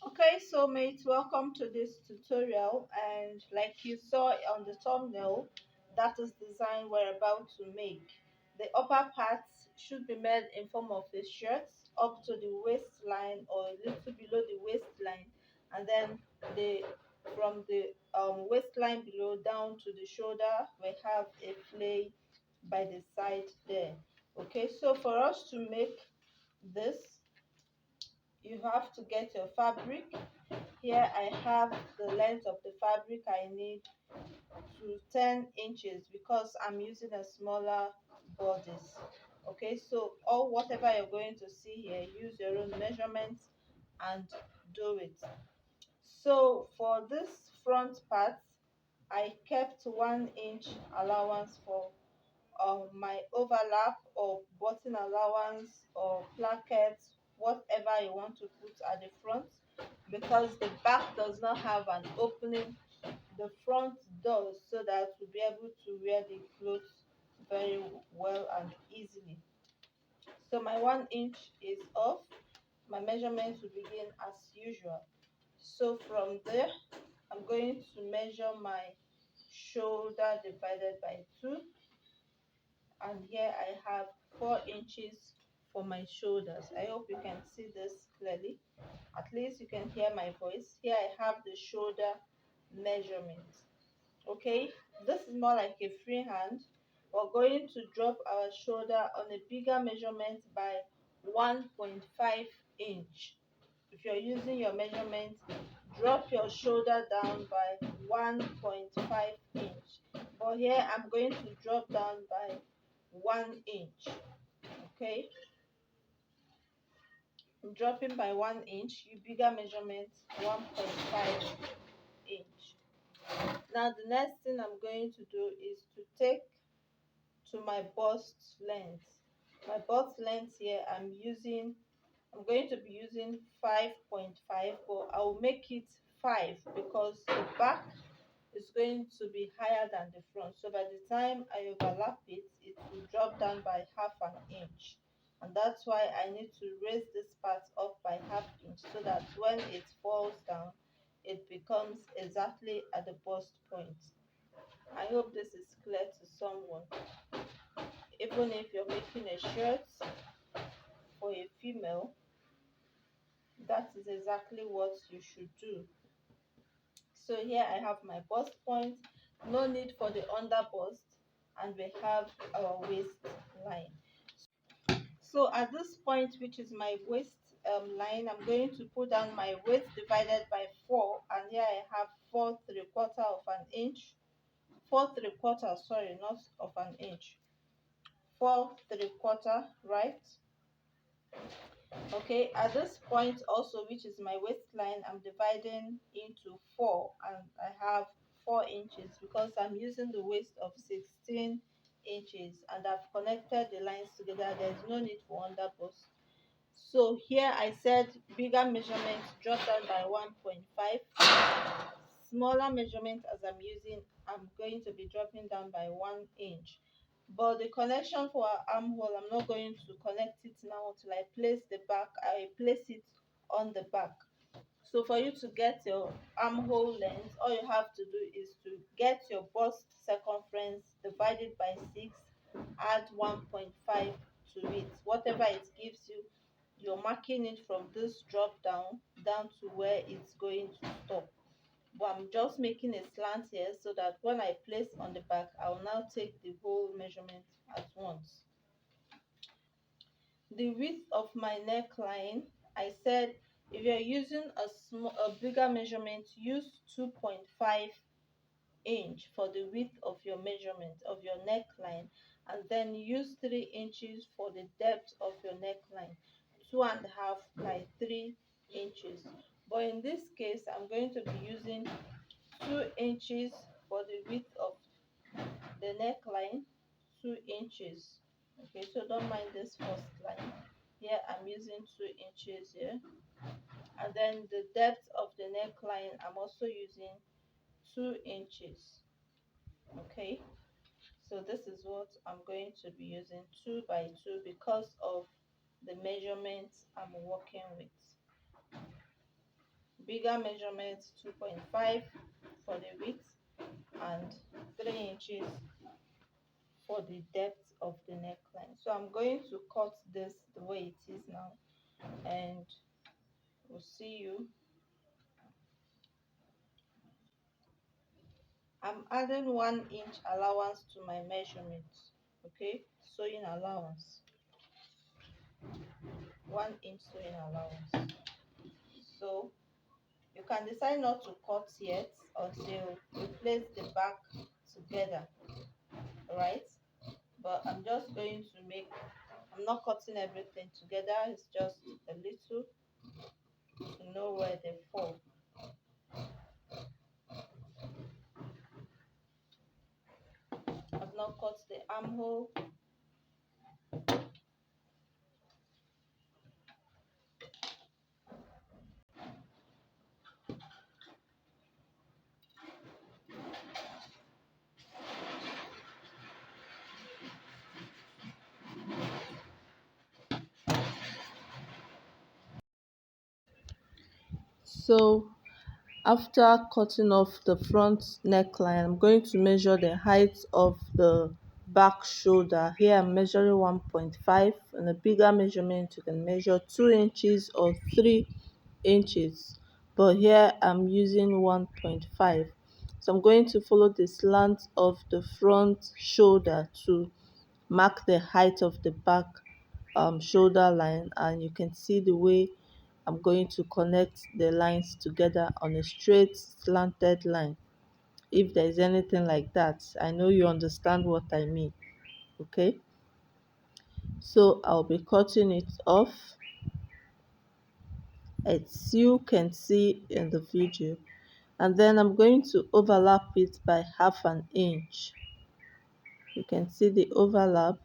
Okay, so mates, welcome to this tutorial, and like you saw on the thumbnail, that is the design we're about to make. The upper parts should be made in form of a shirt up to the waistline or a little below the waistline, and then the from the waistline below down to the shoulder we have a play by the side there. Okay, so for us to make this, you have to get your fabric. Here I have the length of the fabric I need to 10 inches because I'm using a smaller bodice. Okay, so all whatever you're going to see here, use your own measurements and do it. So for this front part, I kept 1 inch allowance for my overlap or button allowance or plackets, whatever you want to put at the front, because the back does not have an opening. The front does, so that we'll be able to wear the clothes very well and easily. So my 1 inch is off. My measurements will begin as usual. So from there, I'm going to measure my shoulder divided by 2, and here I have 4 inches for my shoulders. I hope you can see this clearly. At least you can hear my voice. Here I have the shoulder measurement. Okay, this is more like a freehand. We're going to drop our shoulder on a bigger measurement by 1.5 inch. If you're using your measurement, drop your shoulder down by 1.5 inch. But here I'm going to drop down by 1 inch. Okay, I'm dropping by 1 inch. You bigger measurement, 1.5 inch. Now the next thing I'm going to do is to take to my bust length. My bust length here, I'm going to be using 5.5, but I will make it 5 because the back is going to be higher than the front. So by the time I overlap it, it will drop down by half an inch. And that's why I need to raise this part up by half inch so that when it falls down, it becomes exactly at the bust point. I hope this is clear to someone. Even if you're making a shirt for a female, that is exactly what you should do. So here I have my bust point, no need for the under bust, and we have our waistline. So at this point, which is my waist line, I'm going to put down my waist divided by 4, and here I have 4 3/4 of an inch. 4 3/4, sorry, not of an inch. 4 3/4, right? Okay, at this point also, which is my waistline, I'm dividing into 4, and I have 4 inches because I'm using the waist of 16 inches, and I've connected the lines together. There's no need for underbust. So here I said bigger measurement drop down by 1.5. Smaller measurement as I'm using, I'm going to be dropping down by 1 inch. But the connection for our armhole, I'm not going to connect it now until I place the back. I place it on the back. So for you to get your armhole length, all you have to do is to get your bust circumference, divide it by 6, add 1.5 to it. Whatever it gives you, you're marking it from this drop down to where it's going to stop. But I'm just making a slant here so that when I place on the back, I will now take the whole measurement at once. The width of my neckline, I said if you're using a bigger measurement, use 2.5 inch for the width of your measurement of your neckline, and then use 3 inches for the depth of your neckline, 2.5 by 3 inches. But in this case, I'm going to be using 2 inches for the width of the neckline, 2 inches. Okay, so don't mind this first line. Here I'm using 2 inches here, and then the depth of the neckline, I'm also using 2 inches. Okay, so this is what I'm going to be using, 2 by 2, because of the measurements I'm working with. bigger measurement 2.5 for the width and 3 inches for the depth of the neckline. So I'm going to cut this the way it is now, and we'll see you. I'm adding 1 inch allowance to my measurement. Okay, sewing allowance, 1 inch sewing allowance. So you can decide not to cut yet until you place the back together, right? But I'm just going to make, I'm not cutting everything together, it's just a little to know where they fall. I've not cut the armhole. So after cutting off the front neckline, I'm going to measure the height of the back shoulder. Here I'm measuring 1.5, and a bigger measurement you can measure 2 inches or 3 inches, but here I'm using 1.5. So I'm going to follow the slant of the front shoulder to mark the height of the back shoulder line, and you can see the way I'm going to connect the lines together on a straight slanted line. If there is anything like that, I know you understand what I mean. Okay, so I'll be cutting it off, as you can see in the video, and then I'm going to overlap it by 1/2 inch. You can see the overlap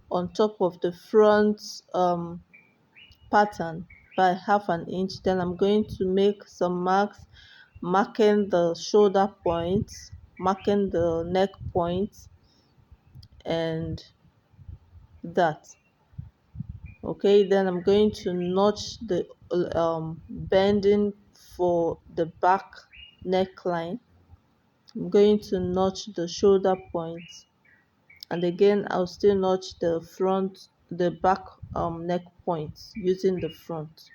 on top of the front pattern by 1/2 inch. Then I'm going to make some marks, marking the shoulder points, marking the neck points, and that. Okay, then I'm going to notch the bending for the back neckline. I'm going to notch the shoulder points, and again I'll still notch the back neck points using the front.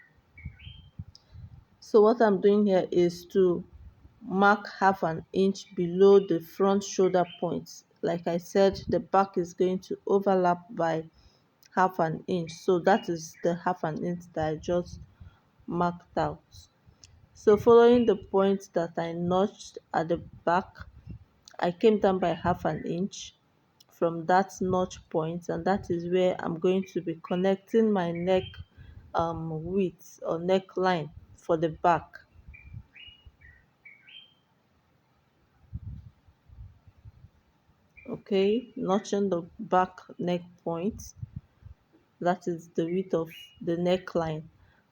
So what I'm doing here is to mark 1/2 inch below the front shoulder points. Like I said, the back is going to overlap by 1/2 inch, so that is the 1/2 inch that I just marked out. So following the points that I notched at the back, I came down by 1/2 inch from that notch point, and that is where I'm going to be connecting my neck width or neckline for the back. Okay, notching the back neck point, that is the width of the neckline,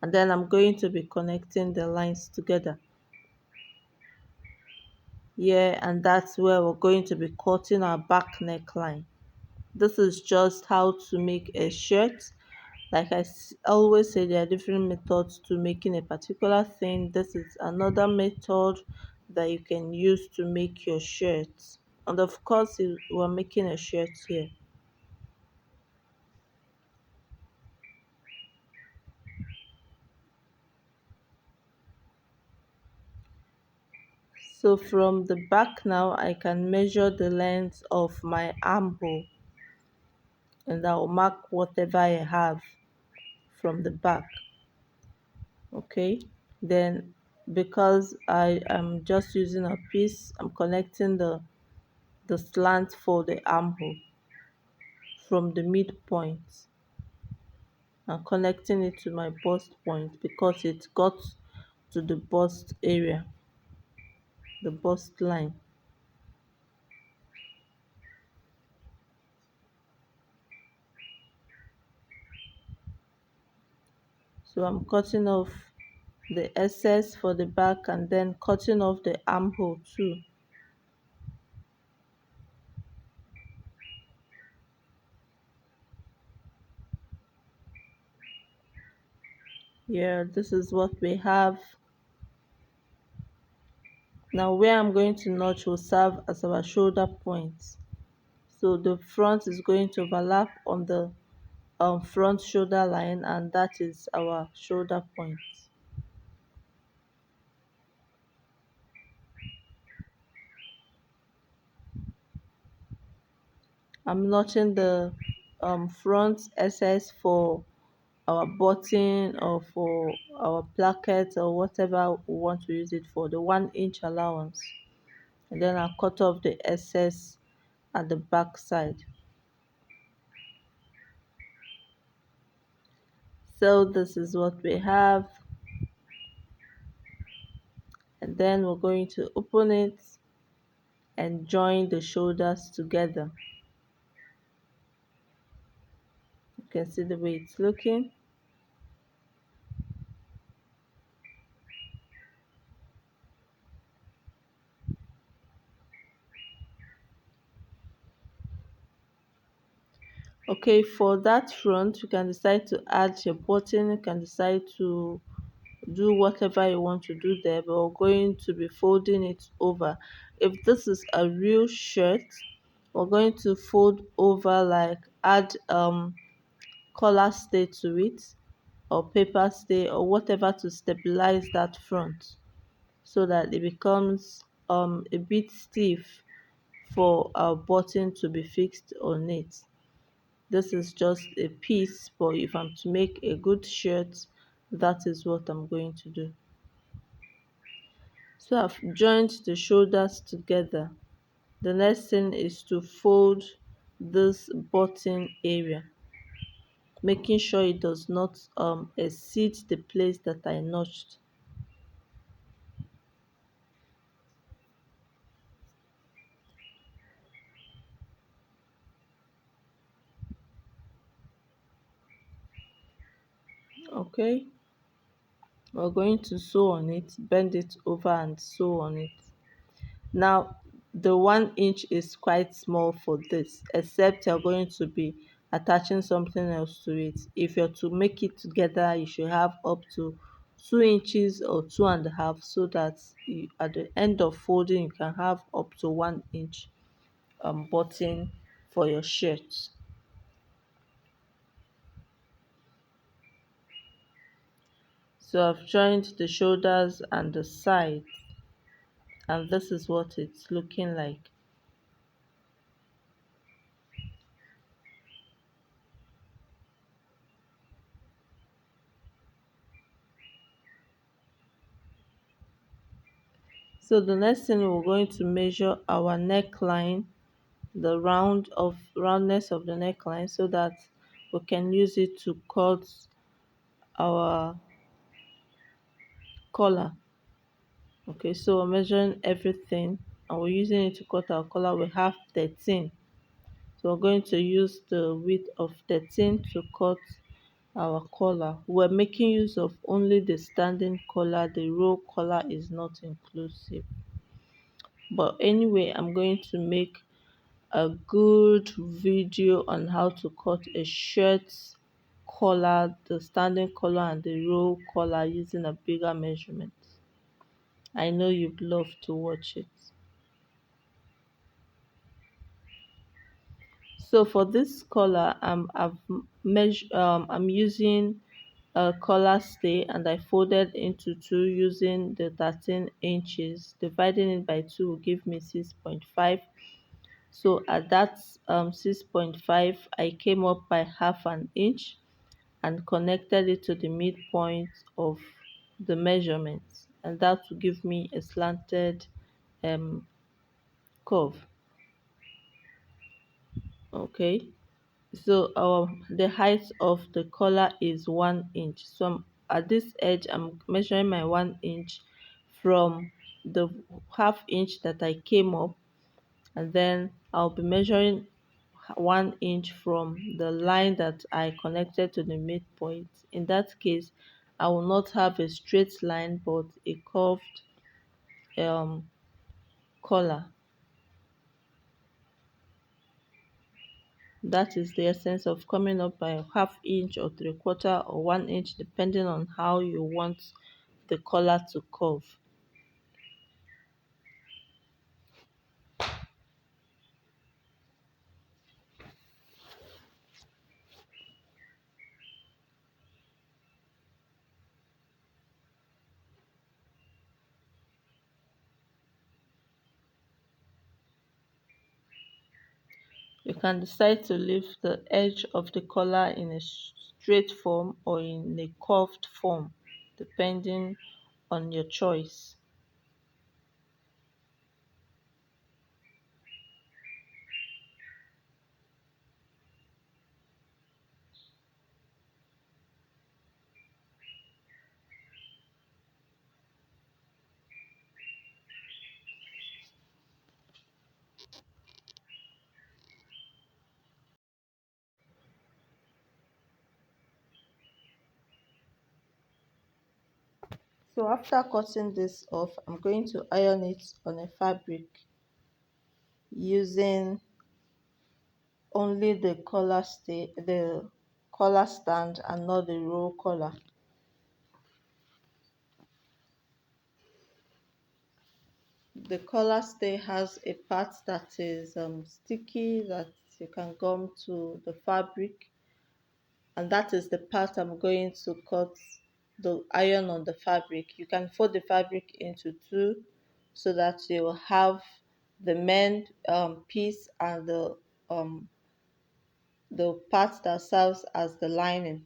and then I'm going to be connecting the lines together. Yeah, and that's where we're going to be cutting our back neckline. This is just how to make a shirt. Like I always say, there are different methods to making a particular thing. This is another method that you can use to make your shirt. And of course, we're making a shirt here. So from the back now, I can measure the length of my armhole, and I'll mark whatever I have from the back. Okay, then because I am just using a piece, I'm connecting the slant for the armhole from the midpoint and connecting it to my bust point because it got to the bust area, the bust line. So I'm cutting off the excess for the back and then cutting off the armhole too. Yeah, this is what we have. Now where I'm going to notch will serve as our shoulder point. So the front is going to overlap on the front shoulder line, and that is our shoulder point. I'm notching the front SS for our button or for our placket or whatever we want to use it for, the 1 inch allowance. And then I'll cut off the SS at the back side. So this is what we have, and then we're going to open it and join the shoulders together. You can see the way it's looking. Okay, for that front, you can decide to add your button, you can decide to do whatever you want to do there, but we're going to be folding it over. If this is a real shirt, we're going to fold over, like add collar stay to it, or paper stay, or whatever to stabilize that front, so that it becomes a bit stiff for our button to be fixed on it. This is just a piece, but if I'm to make a good shirt, that is what I'm going to do. So I've joined the shoulders together. The next thing is to fold this button area, making sure it does not exceed the place that I notched. Okay, we're going to sew on it, bend it over and sew on it. Now, the 1 inch is quite small for this, except you're going to be attaching something else to it. If you're to make it together, you should have up to 2 inches or 2.5, so that at the end of folding, you can have up to 1 inch button for your shirt. So I've joined the shoulders and the sides, and this is what it's looking like. So the next thing, we're going to measure our neckline, the roundness of the neckline, so that we can use it to cut our collar. Okay, so we're measuring everything and we're using it to cut our collar. We have 13, so we're going to use the width of 13 to cut our collar. We're making use of only the standing collar, the roll collar is not inclusive. But anyway, I'm going to make a good video on how to cut a shirt collar, the standing collar and the roll collar, using a bigger measurement. I know you'd love to watch it. So for this collar, I'm using a collar stay, and I folded into two using the 13 inches. Dividing it by 2 will give me 6.5. So at that 6.5, I came up by half an inch and connected it to the midpoint of the measurement, and that will give me a slanted um, curve. Okay, so the height of the collar is 1 inch. So at this edge, I'm measuring my 1 inch from the half inch that I came up, and then I'll be measuring 1 inch from the line that I connected to the midpoint. In that case, I will not have a straight line but a curved um, collar. That is the essence of coming up by a half inch or 3/4 or 1 inch, depending on how you want the collar to curve. You can decide to leave the edge of the collar in a straight form or in a curved form, depending on your choice. So after cutting this off, I'm going to iron it on a fabric using only the collar stand and not the roll collar. The collar stay has a part that is sticky that you can gum to the fabric, and that is the part I'm going to cut the iron on the fabric. You can fold the fabric into two so that you will have the main piece and the part that serves as the lining.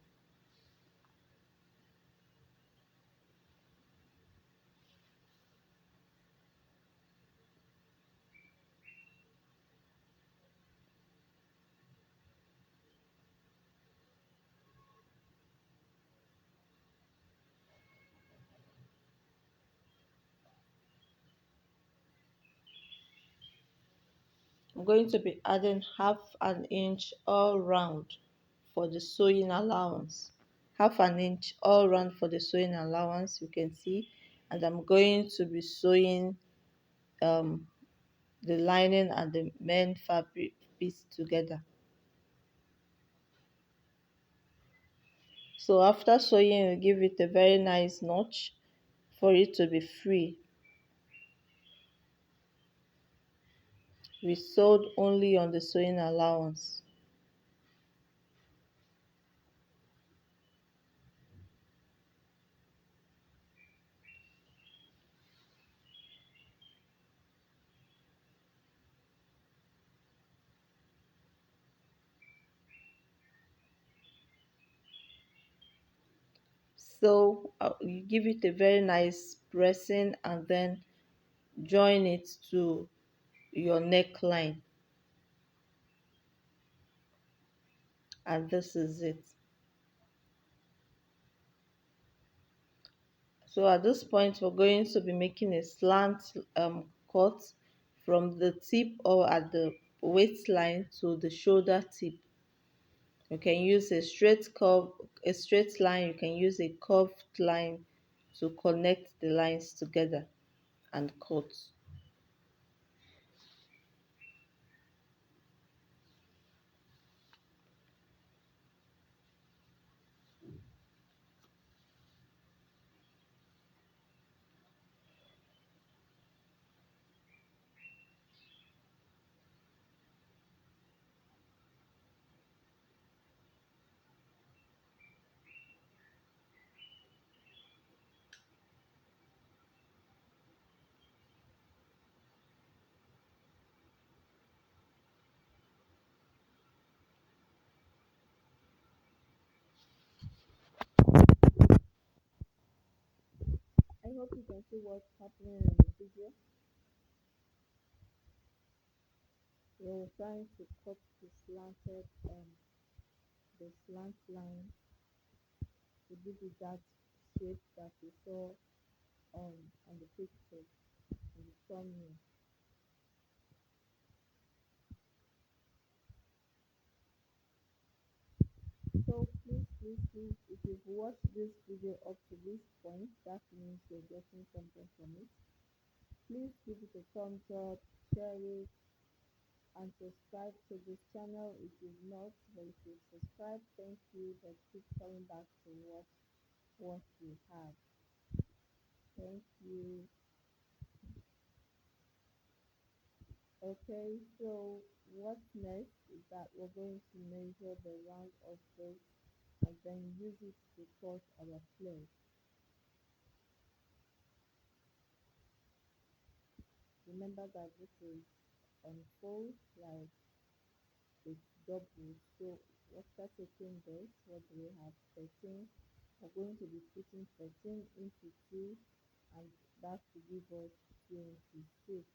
I'm going to be adding half an inch all round for the sewing allowance. Half an inch all round for the sewing allowance, you can see. And I'm going to be sewing um, the lining and the main fabric piece together. So after sewing, we give it a very nice notch for it to be free. We sewed only on the sewing allowance. So you give it a very nice pressing and then join it to your neckline, and this is it. So at this point we're going to be making a slant cut from the tip or at the waistline to the shoulder tip. You can use a straight line, you can use a curved line to connect the lines together and cut. I hope you can see what's happening in the video. We're trying to cut the slant line to give it that shape that we saw on the picture in the thumbnail. So please, if you've watched this video up to this point, that means you're getting something from it. Please give it a thumbs up, share it, and subscribe to this channel if you've not. But if you've subscribed, thank you. But keep coming back to watch what we have. Thank you. Okay, so what's next is that we're going to measure the round of this and then use it to cut our flare. Remember that this is on fold, like it's double. So after taking this, what do we have? 13. We're going to be putting 13 into 2, and that will give us 26.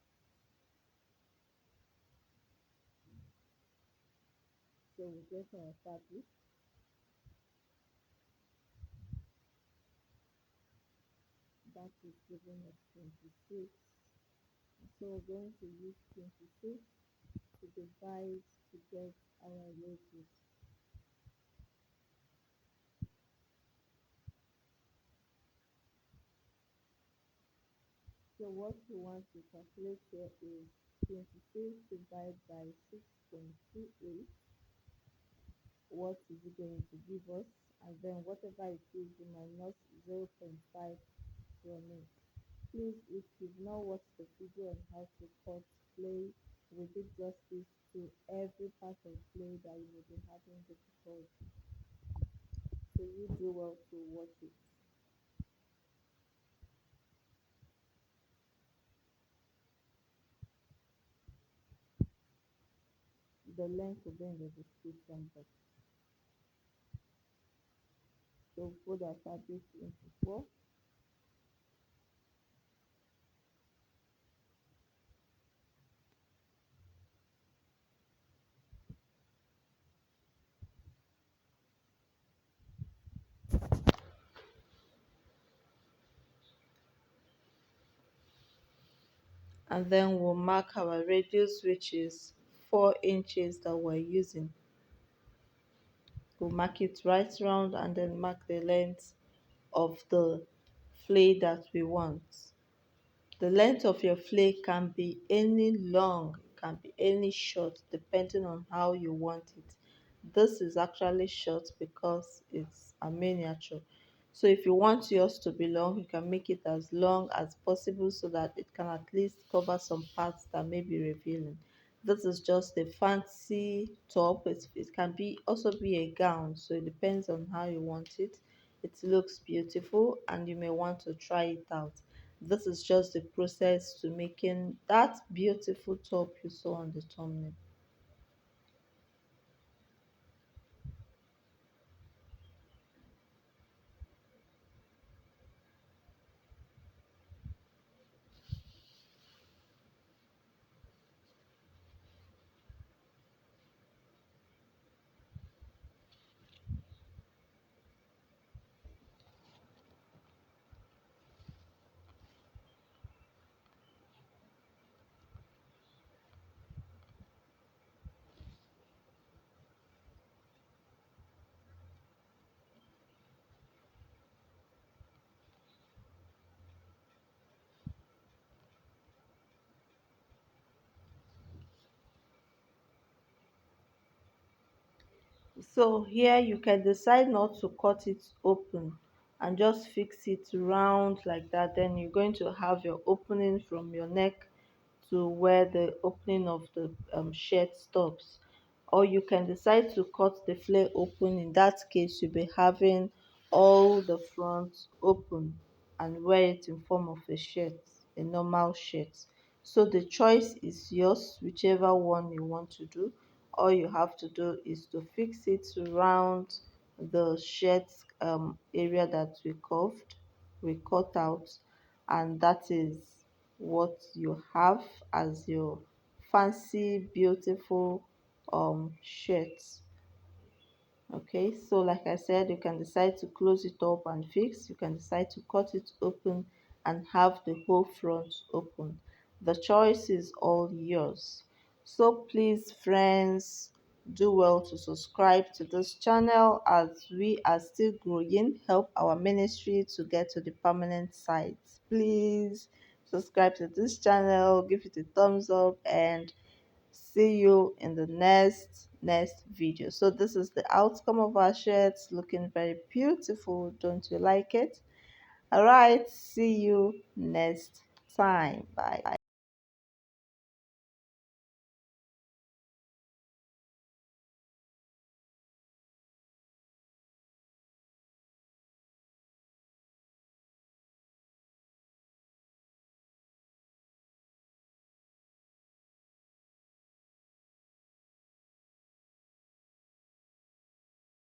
So we get our fabric. That is giving us 26. So we're going to use 26 to divide to get our radius. So what we want to calculate here is 26 divided by 6.28. What is it going to give us? And then whatever it is, we minus 0.5 from it. Please, if you've not watched the video on how to cut clay, we did justice to every part of clay that you may be having difficulty. So you do well to watch it. The length will be in the description box. So put our fabric into 4. And then we'll mark our radius, which is 4 inches that we're using. We'll mark it right round and then mark the length of the flay that we want. The length of your flay can be any long, can be any short, depending on how you want it. This is actually short because it's a miniature. So if you want yours to be long, you can make it as long as possible so that it can at least cover some parts that may be revealing. This is just a fancy top. It can be also be a gown, so it depends on how you want it. It looks beautiful and you may want to try it out. This is just the process to making that beautiful top you saw on the thumbnail. So here you can decide not to cut it open and just fix it round like that. Then you're going to have your opening from your neck to where the opening of the shirt stops. Or you can decide to cut the flare open. In that case, you'll be having all the front open and wear it in form of a shirt, a normal shirt. So the choice is yours, whichever one you want to do. All you have to do is to fix it around the shirt area that we cut out, and that is what you have as your fancy beautiful shirt. Okay, so like I said, you can decide to close it up and fix. You can decide to cut it open and have the whole front open. The choice is all yours. So please, friends, do well to subscribe to this channel as we are still growing. Help our ministry to get to the permanent site. Please subscribe to this channel, give it a thumbs up, and see you in the next video. So this is the outcome of our shirts, looking very beautiful. Don't you like it? All right, see you next time. Bye.